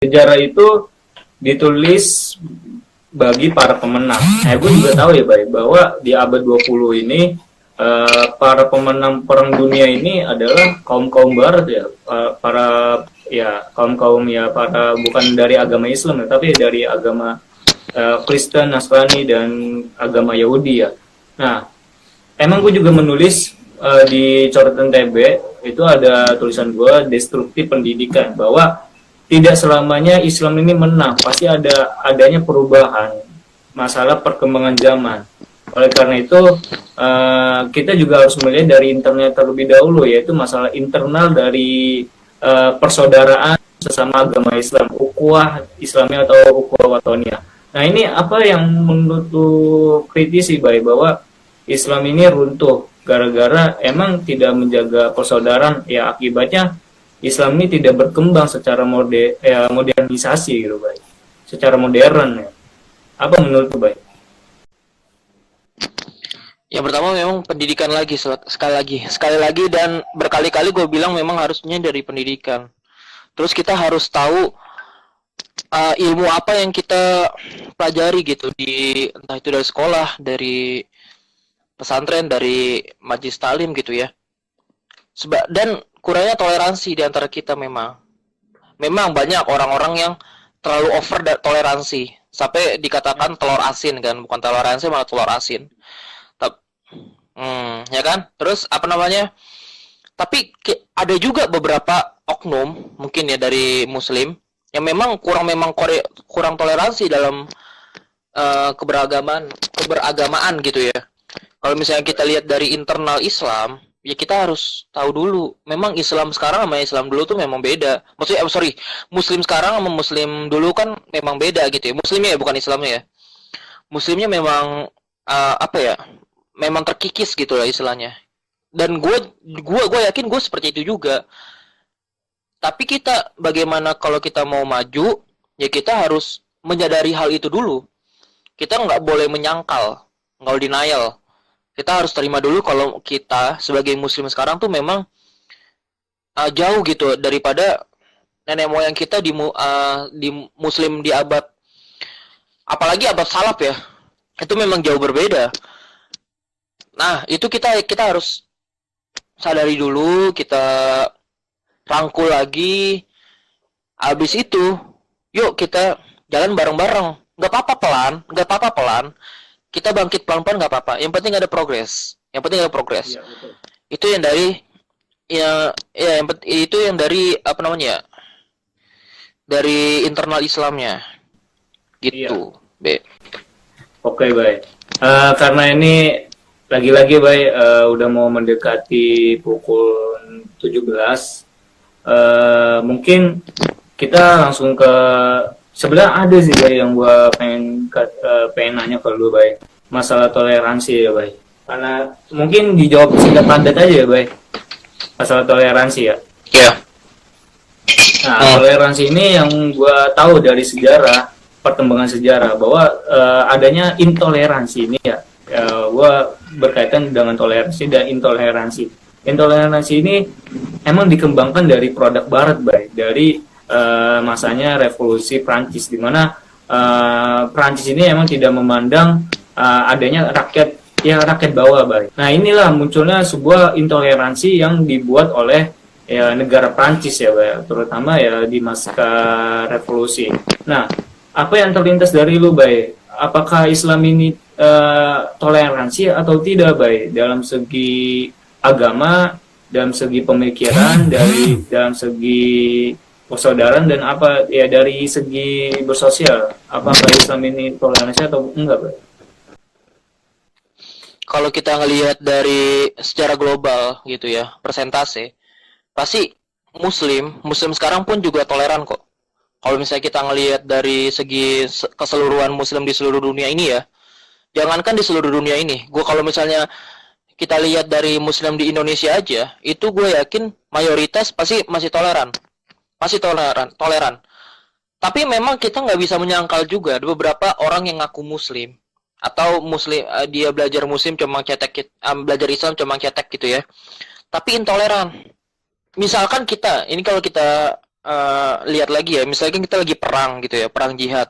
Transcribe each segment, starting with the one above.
sejarah itu ditulis bagi para pemenang. Gue juga tahu ya, Bay, bahwa di abad 20 ini para pemenang perang dunia ini adalah kaum-kaum barat ya, para ya kaum-kaum ya para bukan dari agama Islam ya, tapi dari agama Kristen, Nasrani dan agama Yahudi ya. Nah, emang gue juga menulis di coretan TB itu ada tulisan gue destruktif pendidikan bahwa tidak selamanya Islam ini menang, pasti adanya perubahan, masalah perkembangan zaman. Oleh karena itu kita juga harus melihat dari internal terlebih dahulu, yaitu masalah internal dari persaudaraan sesama agama Islam, ukhuwah Islamiyah atau ukhuwah watoniyah. Nah ini apa yang menurut lu kritisi, Bay, bahwa Islam ini runtuh gara-gara emang tidak menjaga persaudaraan, ya akibatnya Islam ini tidak berkembang secara modernisasi gitu, Bay. Secara modern ya. Apa menurut lu, Bay? Yang pertama memang pendidikan lagi, sekali lagi dan berkali-kali gue bilang memang harusnya dari pendidikan. Terus kita harus tahu ilmu apa yang kita pelajari gitu di entah itu dari sekolah, dari pesantren, dari majlis talim gitu ya. Dan kurangnya toleransi di antara kita memang. Memang banyak orang-orang yang terlalu over toleransi sampai dikatakan telur asin kan, bukan toleransi malah telur asin. Ya kan? Terus apa namanya? Tapi ada juga beberapa oknum mungkin ya dari muslim yang memang kurang toleransi dalam keberagamaan gitu ya. Kalau misalnya kita lihat dari internal Islam, ya kita harus tahu dulu. Memang Islam sekarang sama Islam dulu tuh memang beda. Maksudnya, Muslim sekarang sama Muslim dulu kan memang beda gitu ya. Muslimnya ya, bukan Islamnya ya. Muslimnya memang apa ya? Memang terkikis gitu lah istilahnya. Dan gue yakin gue seperti itu juga. Tapi kita bagaimana kalau kita mau maju, ya kita harus menyadari hal itu dulu. Kita nggak boleh menyangkal, nggak denial. Kita harus terima dulu kalau kita sebagai muslim sekarang tuh memang jauh gitu daripada nenek moyang kita di muslim di abad, apalagi abad salaf ya, itu memang jauh berbeda. Nah itu kita harus sadari dulu, kita rangkul lagi. Habis itu yuk kita jalan bareng-bareng, nggak apa-apa pelan, kita bangkit pelan-pelan nggak apa-apa, yang penting ada progres. Ya, itu yang dari itu yang dari apa namanya, dari internal Islamnya gitu. Iya. Oke, Bay. Karena ini lagi-lagi, Bay, udah mau mendekati pukul 17. Mungkin kita langsung ke sebenarnya ada sih, Bay, yang gua pengen nanya ke lu, Bay. Masalah toleransi ya, Bay. Karena mungkin dijawab singkat padat aja ya, Bay. Masalah toleransi ya. Iya. Nah, toleransi ini yang gua tahu dari sejarah, perkembangan sejarah, bahwa adanya intoleransi ini ya. Gua berkaitan dengan toleransi dan intoleransi. Intoleransi ini emang dikembangkan dari produk Barat, Bay. Dari masanya revolusi Prancis, di mana Prancis ini emang tidak memandang adanya rakyat bawah, Bay. Nah inilah munculnya sebuah intoleransi yang dibuat oleh negara Prancis ya, Bay, terutama ya di masa revolusi. Nah apa yang terlintas dari lu, Bay? Apakah Islam ini toleransi atau tidak, Bay, dalam segi agama, dalam segi pemikiran, dalam segi persaudaraan, dan apa ya dari segi bersosial, apakah Islam ini toleransi atau enggak, Bay? Kalau kita ngelihat dari secara global gitu ya, persentase, pasti muslim sekarang pun juga toleran kok. Kalau misalnya kita ngelihat dari segi keseluruhan muslim di seluruh dunia ini ya, jangankan di seluruh dunia ini, gue kalau misalnya kita lihat dari muslim di Indonesia aja, itu gue yakin mayoritas pasti masih toleran. Toleran. Tapi memang kita nggak bisa menyangkal juga ada beberapa orang yang ngaku muslim atau muslim, dia belajar muslim cuma cetek, belajar Islam cuma cetek gitu ya. Tapi intoleran. Misalkan kita, ini kalau kita lihat lagi ya, misalnya kita lagi perang gitu ya, perang jihad.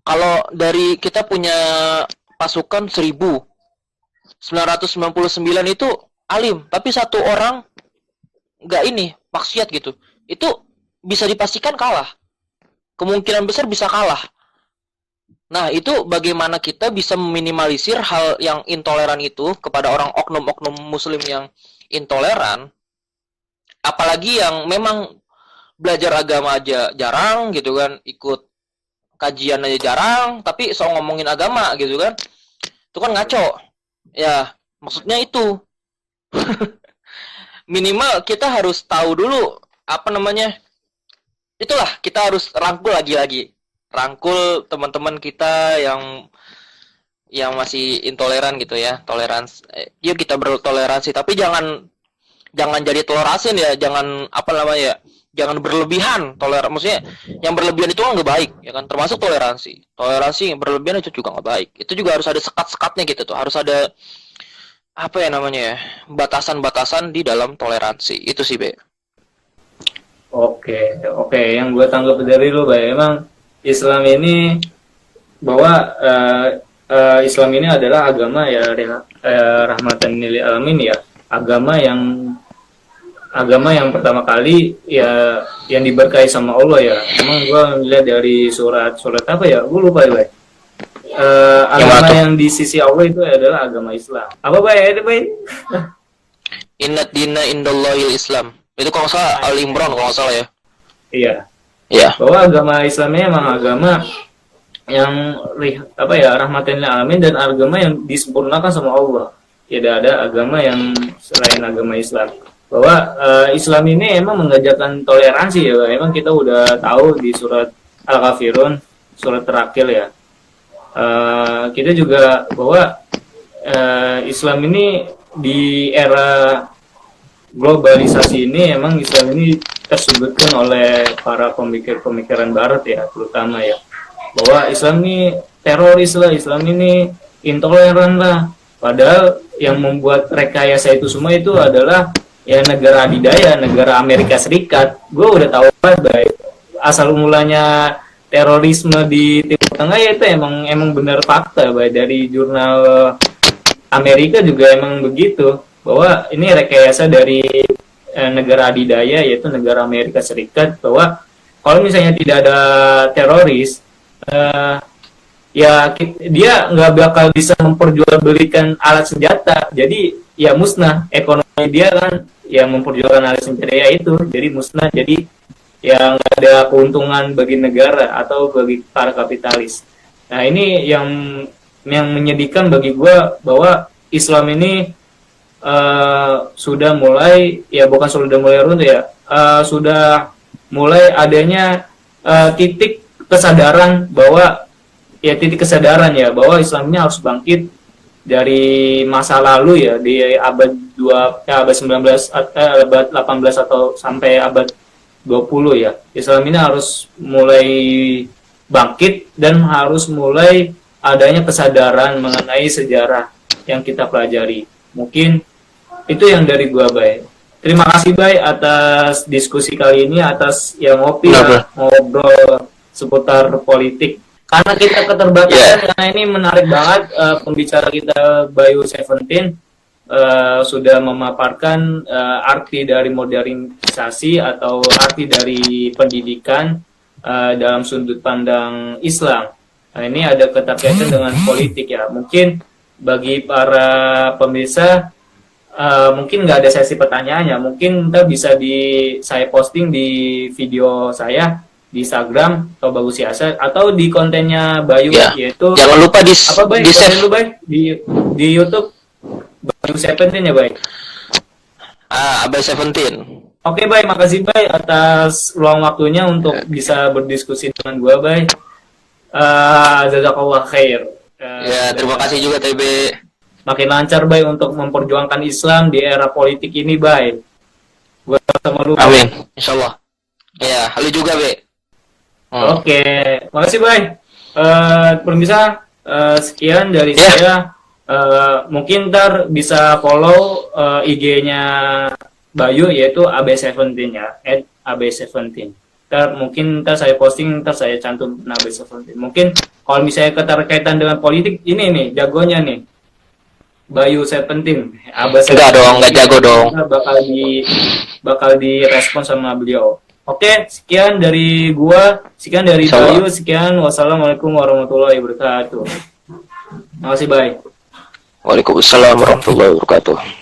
Kalau dari kita punya pasukan 1.999 itu alim, tapi satu orang nggak ini maksiat gitu, itu bisa dipastikan kalah. Kemungkinan besar bisa kalah. Nah, itu bagaimana kita bisa meminimalisir hal yang intoleran itu kepada orang oknum-oknum muslim yang intoleran, apalagi yang memang belajar agama aja jarang gitu kan, ikut kajian aja jarang, tapi soal ngomongin agama gitu kan, itu kan ngaco. Ya, maksudnya itu minimal kita harus tahu dulu apa namanya. Itulah kita harus rangkul lagi-lagi. Rangkul teman-teman kita yang masih intoleran gitu ya, toleransi. Yuk kita bertoleransi, tapi jangan jadi telur asin ya, jangan apa namanya ya, jangan berlebihan maksudnya yang berlebihan itu nggak baik ya kan, termasuk toleransi yang berlebihan itu juga nggak baik. Itu juga harus ada sekat-sekatnya gitu tuh, harus ada apa ya namanya ya, batasan-batasan di dalam toleransi itu sih Be. Oke, oke. Yang gue tangkap dari lu, Bay, emang Islam ini bahwa Islam ini adalah agama ya rahmatan lil alamin ya, agama yang pertama kali ya yang diberkahi sama Allah ya. Emang gue melihat dari surat apa ya? Gue lupa ya, Bay. Agama yang di sisi Allah itu adalah agama Islam. Apa, Bay? Ada, Bay? Inna dina indallahil Islam. Itu kalau nggak salah Al-Imran kalau nggak salah ya. Iya. Iya. Bahwa agama Islamnya emang agama yang apa ya, rahmatan lil alamin, dan agama yang disempurnakan sama Allah. Tidak ada agama yang selain agama Islam. Bahwa Islam ini emang mengajarkan toleransi ya. Emang kita udah tahu di surat Al-Kafirun, surat terakhir ya. Kita juga bahwa Islam ini di era globalisasi ini, emang Islam ini tersudutkan oleh para pemikiran Barat ya, terutama ya, bahwa Islam ini teroris lah, Islam ini intoleran lah. Padahal yang membuat rekayasa itu semua itu adalah ya negara adidaya, negara Amerika Serikat. Gue udah tahu baik asal mulanya terorisme di Timur Tengah ya, itu emang benar fakta, baik dari jurnal Amerika juga emang begitu, bahwa ini rekayasa dari negara adidaya yaitu negara Amerika Serikat, bahwa kalau misalnya tidak ada teroris ya dia nggak bakal bisa memperjualbelikan alat senjata, jadi ya musnah ekonomi dia kan, yang memperjualkan alat senjata ya itu jadi musnah, jadi ya nggak ada keuntungan bagi negara atau bagi para kapitalis. Nah ini yang menyedihkan bagi gue, bahwa Islam ini sudah mulai ya, bukan sudah mulai runtuh ya, sudah mulai adanya titik kesadaran bahwa bahwa Islam ini harus bangkit dari masa lalu ya, di abad 19 abad 18 atau sampai abad 20 ya. Islam ini harus mulai bangkit dan harus mulai adanya kesadaran mengenai sejarah yang kita pelajari. Mungkin itu yang dari gua, Bay. Terima kasih, Bay, atas diskusi kali ini, atas yang ngopi ya, ngobrol seputar politik. Karena kita keterbatasan, karena ini menarik banget, pembicara kita Bayu Seventeen sudah memaparkan arti dari modernisasi atau arti dari pendidikan dalam sudut pandang Islam. Nah, ini ada keterkaitan dengan politik ya. Mungkin bagi para pemirsa mungkin nggak ada sesi pertanyaannya, mungkin kita bisa saya posting di video saya di Instagram atau Bagus Siasat, atau di kontennya Bayu ya, yaitu jangan lupa di konten lu, Bay, di YouTube Bayu Seventeen ya, Bay. Bayu Seventeen. Oke, Bay, makasih, Bay, atas luang waktunya untuk bisa berdiskusi dengan gua, Bay. Jazakallah khair. Ya, terima kasih juga TB. Makin lancar, Bay, untuk memperjuangkan Islam di era politik ini, Bay. Gua sama lu. Amin, insyaallah. Ya, lu juga, Be. Oke, makasih, Bay. Pemirsa, sekian dari saya. Mungkin ntar bisa follow IG-nya Bayu, yaitu AB17 ya, @AB17. Mungkin saya posting, saya cantum AB17. Mungkin kalau misalnya keterkaitan dengan politik, ini nih jagonya nih, Bayu 17, Enggak dong, enggak jago dong. bakal direspon sama beliau. Oke, sekian dari gua, sekian dari Bayu, sekian. Wassalamualaikum warahmatullahi wabarakatuh. Makasih, bye. Waalaikumsalam warahmatullahi wabarakatuh.